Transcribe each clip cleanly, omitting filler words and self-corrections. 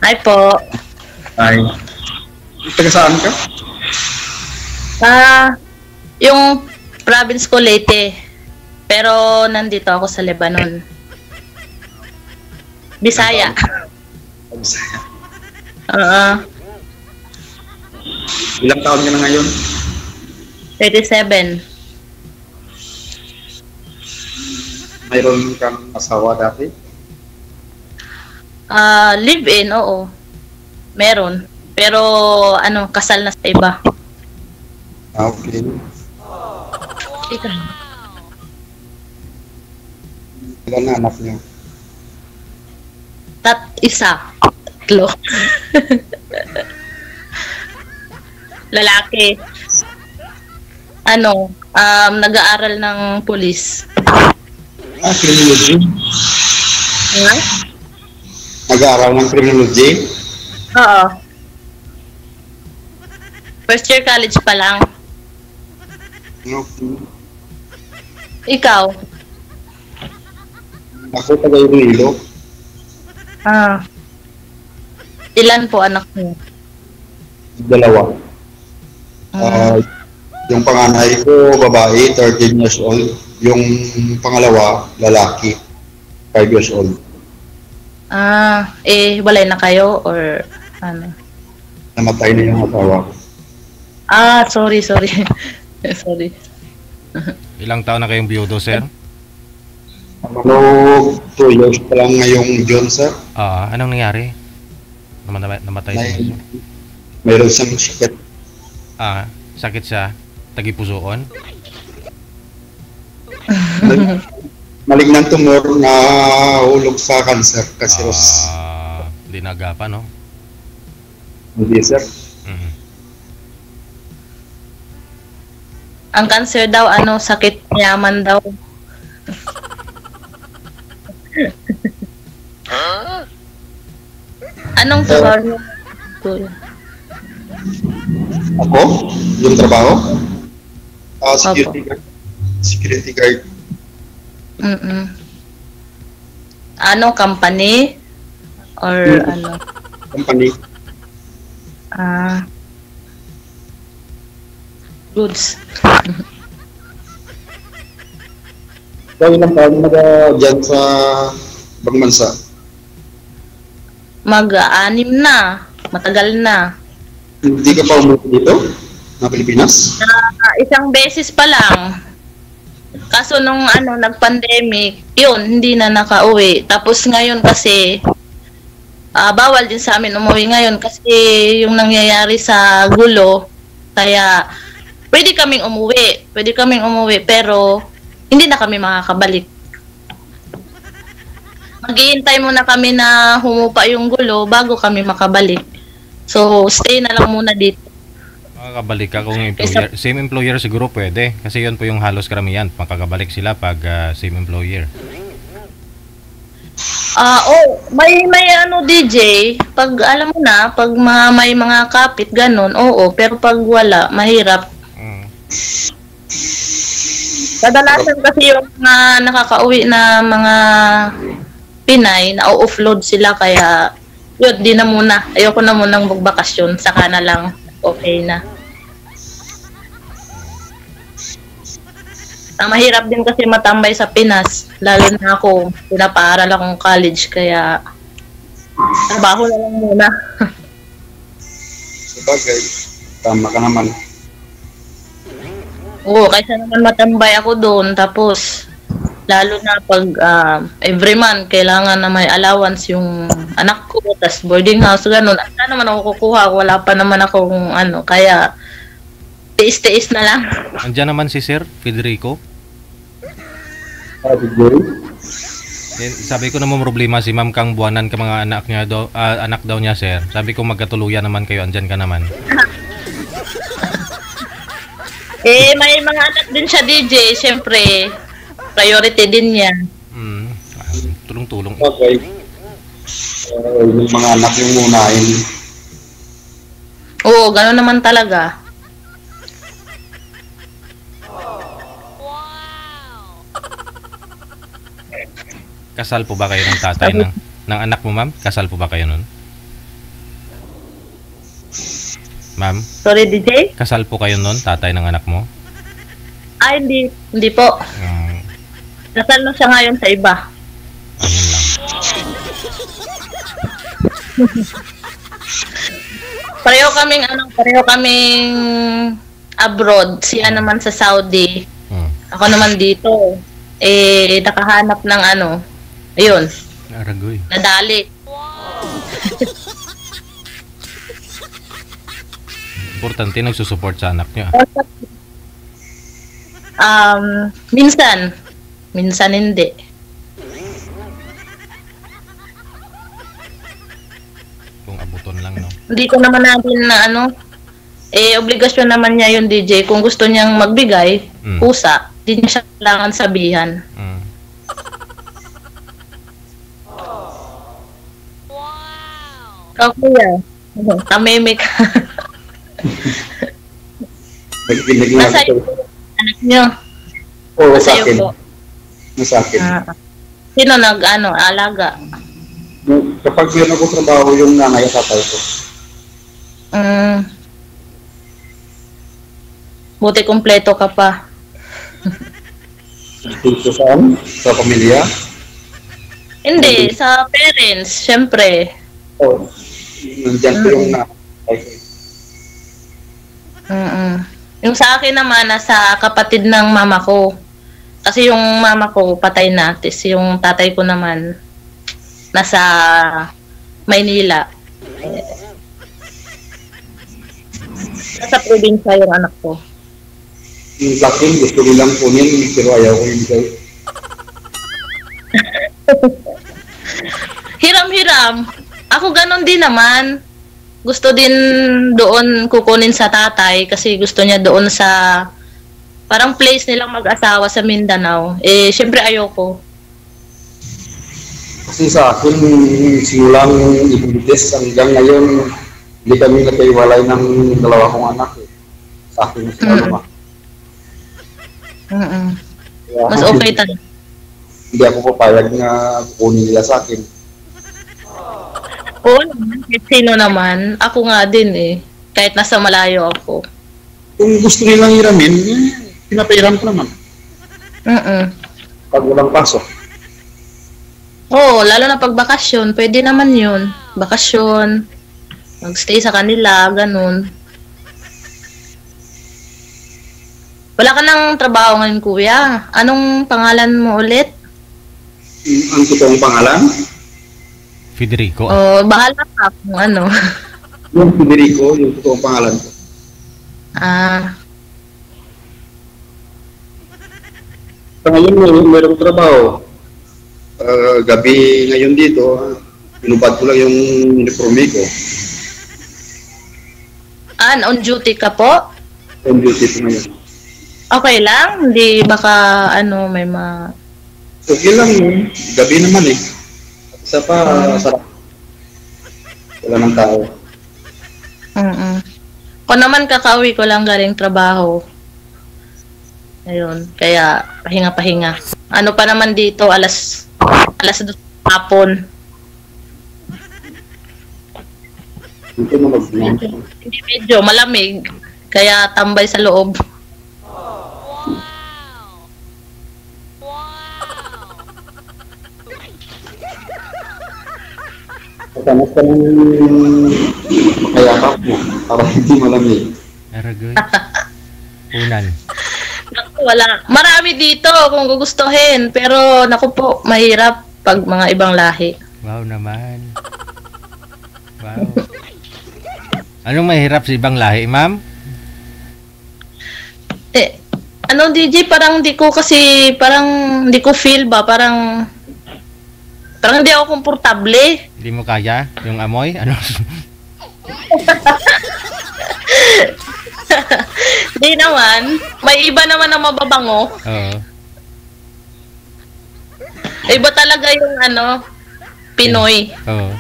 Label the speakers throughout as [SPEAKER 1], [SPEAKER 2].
[SPEAKER 1] Hi po.
[SPEAKER 2] Ay, taga saan ka?
[SPEAKER 1] Ah, yung province ko Leyte. Pero nandito ako sa Lebanon. Bisaya. Oo.
[SPEAKER 2] Ilang taon ka na ngayon?
[SPEAKER 1] 37.
[SPEAKER 2] Mayroon kang asawa dati?
[SPEAKER 1] Live-in, oo. Meron. Pero kasal na sa iba.
[SPEAKER 2] Okay.
[SPEAKER 1] Ikaw.
[SPEAKER 2] Ilan na anak niyo?
[SPEAKER 1] Isa. Tatlo. Lalaki. Nag-aaral ng pulis.
[SPEAKER 2] Criminology?
[SPEAKER 1] Nga?
[SPEAKER 2] Nag-aaral ng criminology?
[SPEAKER 1] Oo. First year college pa lang.
[SPEAKER 2] Okay.
[SPEAKER 1] Ikaw?
[SPEAKER 2] Ako taga Iloilo.
[SPEAKER 1] Ilan po anak mo?
[SPEAKER 2] Dalawa.
[SPEAKER 1] Mm.
[SPEAKER 2] Yung panganay ko, babae, 13 years old. Yung pangalawa, lalaki, 5 years old.
[SPEAKER 1] Walay na kayo or ano?
[SPEAKER 2] Namatay na yung asawa ko.
[SPEAKER 1] Sorry. Sorry.
[SPEAKER 3] Ilang taon na kayong biyudo, sir?
[SPEAKER 2] Ano, 2 years pa lang ngayong June, sir.
[SPEAKER 3] Anong nangyari? Namatay siya.
[SPEAKER 2] Mayroon siyang sakit.
[SPEAKER 3] Sakit siya? Tagipusoon?
[SPEAKER 2] Malignant tumor na hulog sa cancer, cancerous.
[SPEAKER 3] Hindi nagapa, no?
[SPEAKER 2] Hindi, sir.
[SPEAKER 1] Ang cancer daw, sakit yaman daw. Anong trabaho niyo?
[SPEAKER 2] Ako? Yung trabaho? Security guard. Security guard.
[SPEAKER 1] Anong company? Or ano?
[SPEAKER 2] Company.
[SPEAKER 1] Goods.
[SPEAKER 2] Ikaw ilang taon na ba dyan sa ibang bansa?
[SPEAKER 1] Mag-6 na. Matagal na.
[SPEAKER 2] Hindi ka pa umuwi dito? Na Pilipinas?
[SPEAKER 1] Isang beses pa lang. Kaso nung nag-pandemic, yun, hindi na nakauwi. Tapos ngayon kasi, bawal din sa amin umuwi ngayon kasi yung nangyayari sa gulo. Kaya, pwede kaming umuwi, pero hindi na kami makakabalik. Maghihintay muna kami na humupa yung gulo bago kami makabalik. So, stay na lang muna dito.
[SPEAKER 3] Makakabalik ka kung employer. Same employer siguro pwede. Kasi yun po yung halos karamihan. Makakabalik sila pag same employer.
[SPEAKER 1] May DJ, pag alam mo na, pag may mga kapit, ganun, oo. Pero pag wala, mahirap. Kadalasan kasi yung mga nakakauwi na mga Pinay, na-offload sila kaya yun, di na muna. Ayoko na munang magbakasyon, saka na lang okay na. Ang mahirap din kasi matambay sa Pinas, lalo na ako, pinapaaral akong college, kaya trabaho na lang muna.
[SPEAKER 2] Sabagay, tama ka naman.
[SPEAKER 1] Oo, kaysa naman matambay ako doon, tapos lalo na pag every month kailangan na may allowance yung anak ko, tas boarding house, ganun. Saan naman ako kukuha? Wala pa naman akong kaya tiis-tiis na lang.
[SPEAKER 3] Andiyan naman si Sir Federico. Sabi ko naman problema si Ma'am Kang buwanan ka mga anak niya anak daw niya, sir. Sabi ko magkatuluyan naman kayo, andyan ka naman.
[SPEAKER 1] May mga anak din siya, DJ, syempre. Priority din niya.
[SPEAKER 3] Tulong-tulong.
[SPEAKER 2] Okay. Yung mga anak yung unahin.
[SPEAKER 1] Oo, gano'n naman talaga.
[SPEAKER 3] Kasal po ba kayo ng tatay ng anak mo, ma'am? Kasal po ba kayo nun? Ma'am,
[SPEAKER 1] Sorry, DJ?
[SPEAKER 3] kasal po kayo nun, tatay ng anak mo?
[SPEAKER 1] Ay, hindi po. Kasal na siya ngayon sa iba.
[SPEAKER 3] Ayun lang.
[SPEAKER 1] Pareho kaming abroad. Siya naman sa Saudi. Ako naman dito. Nakahanap ng ayun,
[SPEAKER 3] Aragoy.
[SPEAKER 1] nadali.
[SPEAKER 3] Importante nagsusupport sa anak niyo.
[SPEAKER 1] Minsan hindi.
[SPEAKER 3] Kung abuton lang, no?
[SPEAKER 1] Hindi ko naman natin na obligasyon naman niya yung DJ. Kung gusto niyang magbigay, pusa, di niya siya kailangan sabihan. Ikaw, kuya. Tameme ka.
[SPEAKER 2] Nagkikinig lang
[SPEAKER 1] Nasa iyo
[SPEAKER 2] ako.
[SPEAKER 1] po, anak niyo.
[SPEAKER 2] Oo,
[SPEAKER 1] Nasa
[SPEAKER 2] sa
[SPEAKER 1] iyo
[SPEAKER 2] akin.
[SPEAKER 1] po.
[SPEAKER 2] Nasa akin.
[SPEAKER 1] Sino alaga?
[SPEAKER 2] Kapag meron ako trabaho yung nanay at tatay ko.
[SPEAKER 1] Buti kompleto ka pa.
[SPEAKER 2] Dito saan? Sa pamilya.
[SPEAKER 1] Hindi, sa parents, syempre.
[SPEAKER 2] Oo. Nandiyan ko yung nanay ko.
[SPEAKER 1] Yung sa akin naman, nasa kapatid ng mama ko. Kasi yung mama ko, patay na. Tapos yung tatay ko naman, nasa Maynila. Nasa probinsya yung anak ko.
[SPEAKER 2] Yung laking gusto nilang kunin, pero ayaw ko yung bigay.
[SPEAKER 1] Hiram-hiram. Ako ganon din naman. Gusto din doon kukunin sa tatay kasi gusto niya doon sa parang place nilang mag-asawa sa Mindanao. Syempre ayoko.
[SPEAKER 2] Kasi sa akin, simulang ibigdes hanggang ngayon, hindi kami nagkaiwalay ng dalawa kong anak. Sa akin, sila naman.
[SPEAKER 1] Mas okay talaga.
[SPEAKER 2] Hindi ako papayag na kukunin nila sa akin.
[SPEAKER 1] Oo naman, kahit sino naman. Ako nga din kahit nasa malayo ako.
[SPEAKER 2] Kung gusto nilang hiramin, pinapahiram ko naman. Pag walang pasok.
[SPEAKER 1] Oo, lalo na pag bakasyon, pwede naman yun. Bakasyon, magstay sa kanila, ganun. Wala ka ng trabaho ngayon, kuya. Anong pangalan mo ulit?
[SPEAKER 2] Ang totoong pangalan?
[SPEAKER 3] Federico.
[SPEAKER 1] Bahala ka kung ano.
[SPEAKER 2] Yung Federico, yung totoong pangalan ko. Sa ngayon, mayroong trabaho. Gabi ngayon dito, inubad ko lang yung uniforme ko.
[SPEAKER 1] On duty ka po?
[SPEAKER 2] On duty ko ngayon.
[SPEAKER 1] Okay lang? Hindi baka may
[SPEAKER 2] Okay lang yun. Gabi naman Isa pa, sarap. Wala ng tao.
[SPEAKER 1] Ako naman kakauwi ko lang galing trabaho. Ayun, kaya pahinga-pahinga. Ano pa naman dito, alas 2 hapon.
[SPEAKER 2] Dito na mag-vlog.
[SPEAKER 1] Hindi medyo malamig, kaya tambay sa loob.
[SPEAKER 2] Matanas ka ng makayakap mo para hindi malamig.
[SPEAKER 3] Aragoy. Unan.
[SPEAKER 1] Naku, wala. Marami dito kung gugustuhin, pero naku po, mahirap pag mga ibang lahi.
[SPEAKER 3] Wow naman. Wow. Anong mahirap sa ibang lahi, ma'am?
[SPEAKER 1] DJ, parang di ko feel ba, parang hindi ako komportable.
[SPEAKER 3] Hindi mo kaya yung amoy? Ano?
[SPEAKER 1] Di naman. May iba naman na mababango.
[SPEAKER 3] Oo.
[SPEAKER 1] Iba talaga yung Pinoy.
[SPEAKER 3] Oo.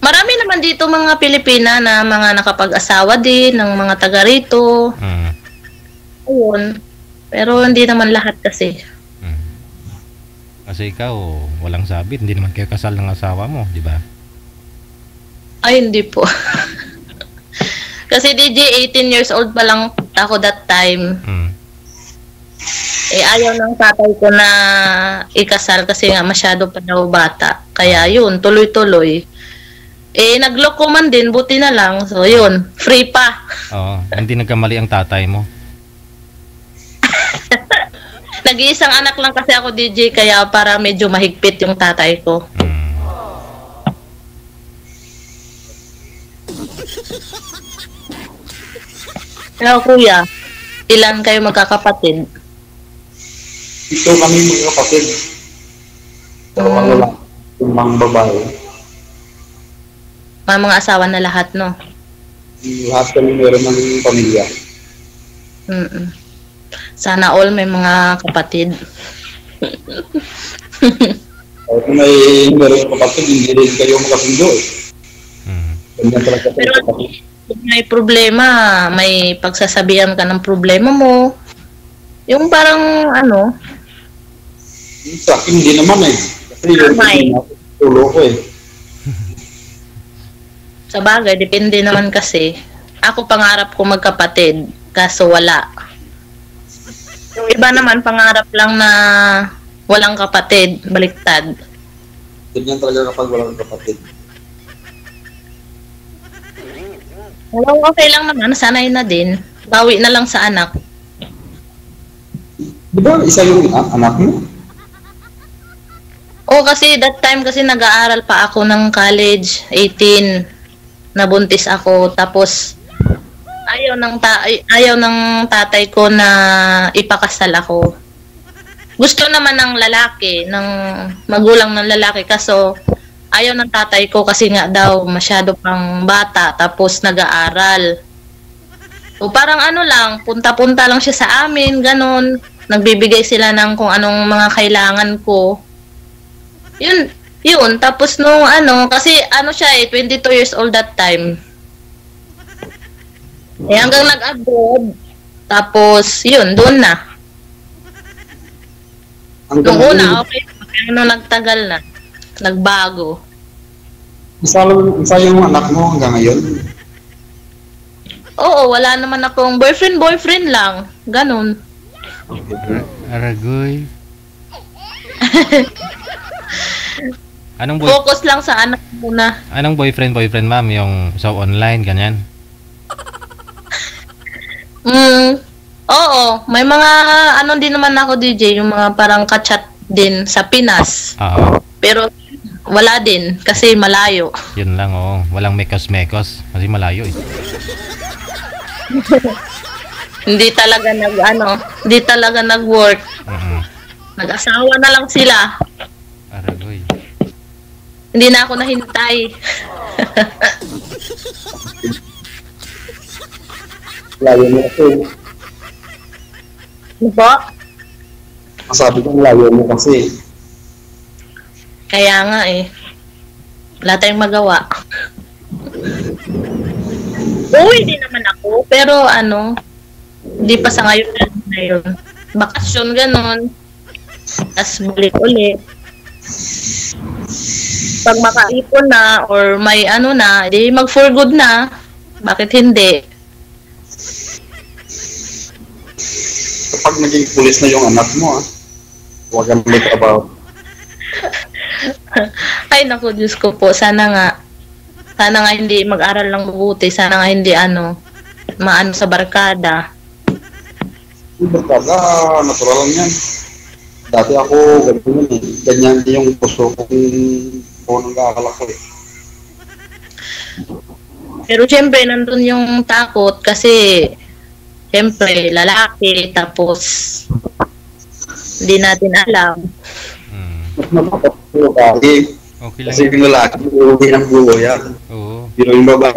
[SPEAKER 1] Marami naman dito mga Pilipina na mga nakapag-asawa din, ng mga taga rito. Ayun. Pero hindi naman lahat kasi.
[SPEAKER 3] Kasi ikaw, walang sabit, hindi naman kayo kasal ng asawa mo, di ba?
[SPEAKER 1] Ay, hindi po. Kasi DJ, 18 years old pa lang ako that time. Ayaw ng tatay ko na ikasal kasi nga masyado pa daw bata. Kaya yun, tuloy-tuloy. Nagloko man din, buti na lang. So yun, free pa.
[SPEAKER 3] Oo, hindi nagkamali ang tatay mo.
[SPEAKER 1] Nag-iisang anak lang kasi ako, DJ, kaya para medyo mahigpit yung tatay ko. Hello, kuya. Ilan kayo magkakapatid?
[SPEAKER 2] Ito kami mga kapatid. Dalawang lalaki, limang babae.
[SPEAKER 1] Mga asawa na lahat, no?
[SPEAKER 2] Lahat kami meron ng pamilya.
[SPEAKER 1] Sana all may mga kapatid.
[SPEAKER 2] Kung meron kapatid, hindi rin kayo makasundo eh. Ganyan talaga
[SPEAKER 1] Pero
[SPEAKER 2] kapatid.
[SPEAKER 1] may problema, may pagsasabihan ka ng problema mo. Yung parang
[SPEAKER 2] Sa akin, hindi naman eh. Kasi yun, tulo ko eh.
[SPEAKER 1] sa bagay, depende naman kasi. Ako pangarap ko magkapatid, kaso wala. Yung iba naman pangarap lang na walang kapatid, baliktad.
[SPEAKER 2] Ganyan talaga kapag walang kapatid.
[SPEAKER 1] Walang okay lang naman, sanay na din. Bawi na lang sa anak.
[SPEAKER 2] Di ba isa yung anak mo?
[SPEAKER 1] Oo, kasi that time kasi nag-aaral pa ako ng college, 18. Nabuntis ako, tapos ayaw ng tatay ko na ipakasal ako. Gusto naman ng lalaki, ng magulang ng lalaki, kaso ayaw ng tatay ko kasi nga daw masyado pang bata, tapos nag-aaral. So parang lang, punta-punta lang siya sa amin, ganun. Nagbibigay sila ng kung anong mga kailangan ko. Yun, tapos nung kasi siya 22 years old that time. Hanggang nag-abroad, tapos yun, doon na. Nung una, okay, pero nagtagal na, nagbago.
[SPEAKER 2] Isa yung anak mo hanggang ngayon?
[SPEAKER 1] Oo, wala naman akong boyfriend lang, ganun.
[SPEAKER 3] Aragoy.
[SPEAKER 1] Focus lang sa anak muna.
[SPEAKER 3] Anong boyfriend, ma'am? Yung sa online, ganyan?
[SPEAKER 1] Oo. May mga din naman ako, DJ, yung mga parang kachat din sa Pinas.
[SPEAKER 3] Oo.
[SPEAKER 1] Pero wala din, kasi malayo.
[SPEAKER 3] Yun lang, oo. Walang mekos-mekos. Kasi malayo eh.
[SPEAKER 1] Hindi talaga nag-work. Nag-asawa na lang sila.
[SPEAKER 3] Aragoy.
[SPEAKER 1] Hindi na ako nahintay.
[SPEAKER 2] Layo mo kasi.
[SPEAKER 1] Ano po?
[SPEAKER 2] Masabi kong layo mo kasi.
[SPEAKER 1] Kaya nga eh. Wala tayong magawa. Uwi din naman ako, pero hindi pa sa ngayon. Bakasyon, ganon. Tapos balik ulit. Pag makaipon na or may di mag for good na. Bakit hindi?
[SPEAKER 2] Kapag naging pulis na yung anak mo, huwag kang may trabaho.
[SPEAKER 1] Ay naku, Diyos ko po. Sana nga hindi mag-aral lang mabuti. Sana nga hindi maano sa barkada.
[SPEAKER 2] Yung barkada, natural lang yan. Dati ako, ganyan yung puso kung nag-aaral ako eh.
[SPEAKER 1] Pero syempre, nandun yung takot kasi syempre, lalaki, tapos hindi natin alam.
[SPEAKER 2] Mas napapatulo ka.
[SPEAKER 3] Okay lang.
[SPEAKER 2] Kasi yung lalaki, uuwi ng bulo yan.
[SPEAKER 3] Oo.
[SPEAKER 2] Pero yung babae,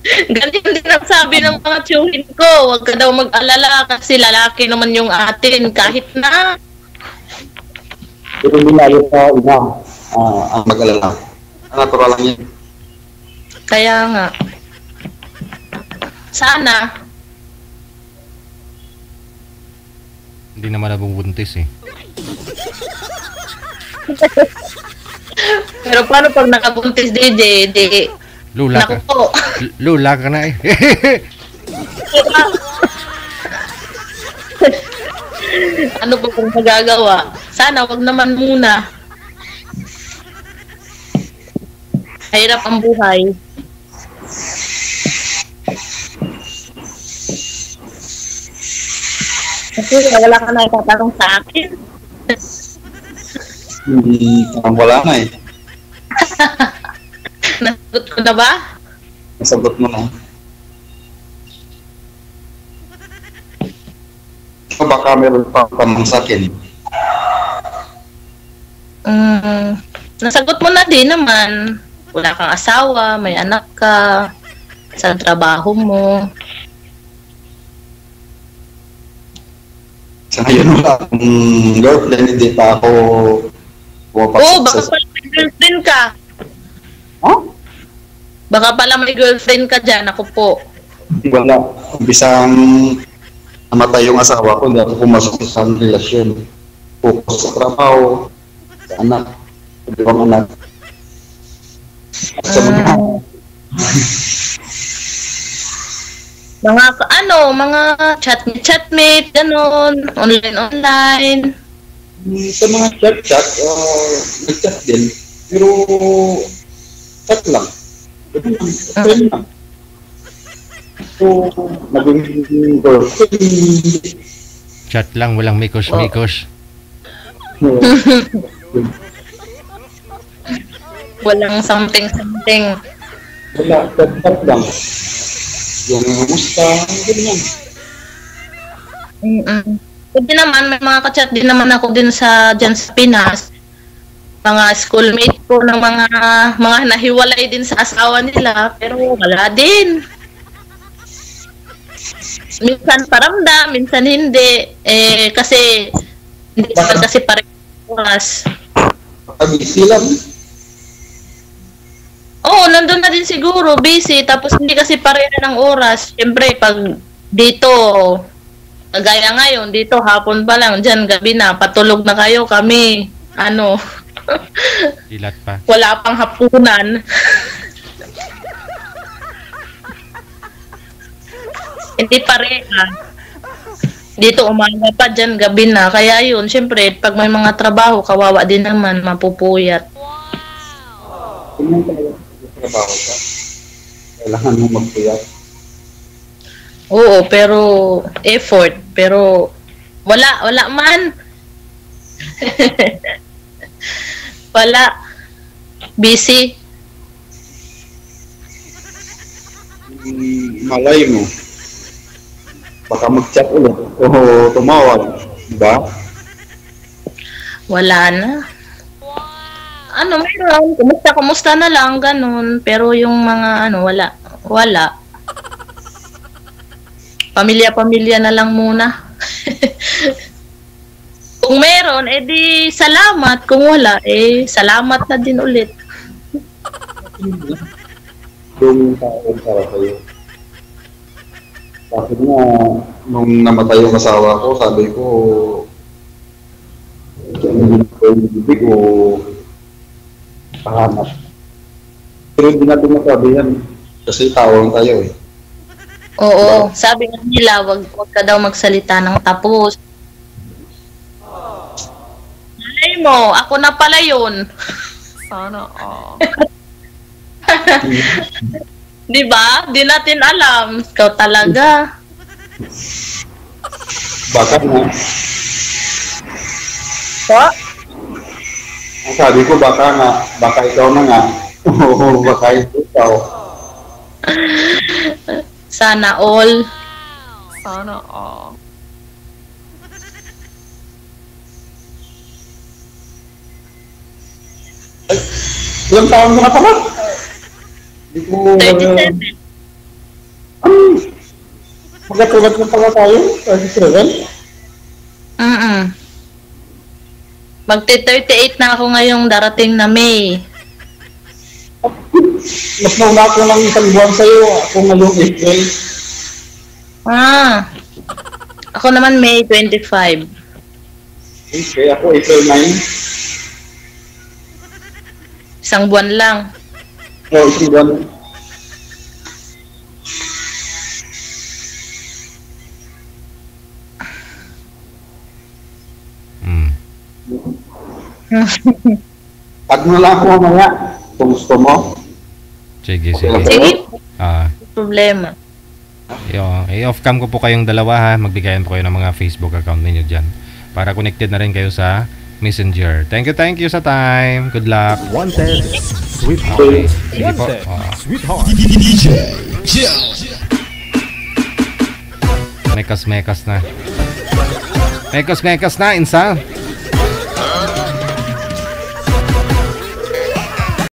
[SPEAKER 1] Ganyan din ang sabi ng mga tiyuhin ko. Huwag ka daw mag-alala kasi lalaki naman yung atin kahit na.
[SPEAKER 2] pero nilayo sa ina ang mag-alala. Natural lang yan.
[SPEAKER 1] Kaya nga. Sana.
[SPEAKER 3] Hindi naman nabubuntis eh.
[SPEAKER 1] Pero paano pag nakabuntis, DJ? Di,
[SPEAKER 3] Lula
[SPEAKER 1] naku
[SPEAKER 3] ka.
[SPEAKER 1] po.
[SPEAKER 3] Lula ka na eh.
[SPEAKER 1] Ano pa kung magagawa? Sana wag naman muna. Hirap ang buhay. Kasi wala ka na itatanong sa akin.
[SPEAKER 2] Hindi, parang wala na eh.
[SPEAKER 1] Nasagot ko na ba?
[SPEAKER 2] Nasagot mo na. O baka meron pa tanong sa akin.
[SPEAKER 1] Nasagot mo na din naman. Wala kang asawa, may anak ka, sa trabaho mo.
[SPEAKER 2] Sa ngayon wala akong girlfriend, hindi pa ako
[SPEAKER 1] Oo, baka pala may girlfriend ka.
[SPEAKER 2] Huh?
[SPEAKER 1] Baka pala may girlfriend ka dyan, ako po.
[SPEAKER 2] Wala. Bisang namatay yung asawa ko, hindi ako pumasok sa relasyon. Focus sa trabaho, sa anak, sa dalawang anak. Sa mga
[SPEAKER 1] mga chatmate, ganun, online.
[SPEAKER 2] sa mga chat, nag-chat din. Pero, chat lang. Friend lang. So, naging girlfriend.
[SPEAKER 3] Chat lang, walang mikos-mikos.
[SPEAKER 1] Walang something.
[SPEAKER 2] Wala, chat lang. Yung musta, ganyan.
[SPEAKER 1] Pwede naman, may mga ka-chat din naman ako din dyan sa Pinas. Mga schoolmate ko ng mga nahiwalay din sa asawa nila, pero wala din. Minsan paramdam, minsan hindi. Kasi hindi naman kasi parehas oras.
[SPEAKER 2] Busy lang.
[SPEAKER 1] Oo, nandun na din siguro, busy. Tapos hindi kasi pareha ng oras. Siyempre, pag dito, kagaya ngayon, dito hapon pa lang, dyan gabi na, patulog na kayo kami.
[SPEAKER 3] Ilat pa.
[SPEAKER 1] Wala pang hapunan. Hindi pareha. Dito umaga pa, dyan gabi na. Kaya yun, siyempre, pag may mga trabaho, kawawa din naman, mapupuyat.
[SPEAKER 2] Ganyan talaga trabaho ka. Kailangan mo magpuyat.
[SPEAKER 1] Oo, pero effort. Pero wala man. Wala. Busy.
[SPEAKER 2] Malay mo. Baka mag-chat ulit. O tumawag. Diba?
[SPEAKER 1] Wala na. Meron. Kumusta na lang, ganun. Pero yung mga, wala. Pamilya-pamilya na lang muna. Kung meron, edi salamat. Kung wala, salamat na din ulit.
[SPEAKER 2] Yung taon para sa'yo. Bakit nga, nung namatay yung asawa ko, sabi ko, hindi ko yung bibig o pahanap. Pero hindi natin masabi yan. Kasi tao lang tayo eh.
[SPEAKER 1] Oo, sabi nga nila, wag ka daw magsalita ng tapos. Malay mo, ako na pala yun.
[SPEAKER 4] Sana all.
[SPEAKER 1] Di ba? Di natin alam. Ikaw talaga.
[SPEAKER 2] Baka na.
[SPEAKER 1] Po?
[SPEAKER 2] Ang sabi ko, baka ikaw na nga. Oo, baka ikaw.
[SPEAKER 1] Sana all.
[SPEAKER 4] Sana all.
[SPEAKER 2] Ilang taon mo na pala? Hindi ko...
[SPEAKER 1] 37.
[SPEAKER 2] Magkatulad na pala tayo? 37?
[SPEAKER 1] Magti-38 na ako ngayong darating na May.
[SPEAKER 2] Mas nauna ako ng isang buwan sa'yo. Ako ngayong April.
[SPEAKER 1] Ako naman May 25.
[SPEAKER 2] Okay, ako April 9.
[SPEAKER 1] Isang buwan lang.
[SPEAKER 2] O, isang buwan.
[SPEAKER 3] Hmm.
[SPEAKER 2] At mo lang ako mamaya, kung gusto mo.
[SPEAKER 3] Sige, sige.
[SPEAKER 1] Sige,
[SPEAKER 3] Ah,
[SPEAKER 1] problema.
[SPEAKER 3] i-off cam ko po kayong dalawa ha. Magbigayan po kayo ng mga Facebook account ninyo dyan. Para connected na rin kayo sa Messenger. Thank you sa time. Good luck.
[SPEAKER 5] Wanted, sweetheart.
[SPEAKER 3] Okay. Sige po.
[SPEAKER 5] Sweetheart.
[SPEAKER 3] Mekas na. Mekas na, Insa.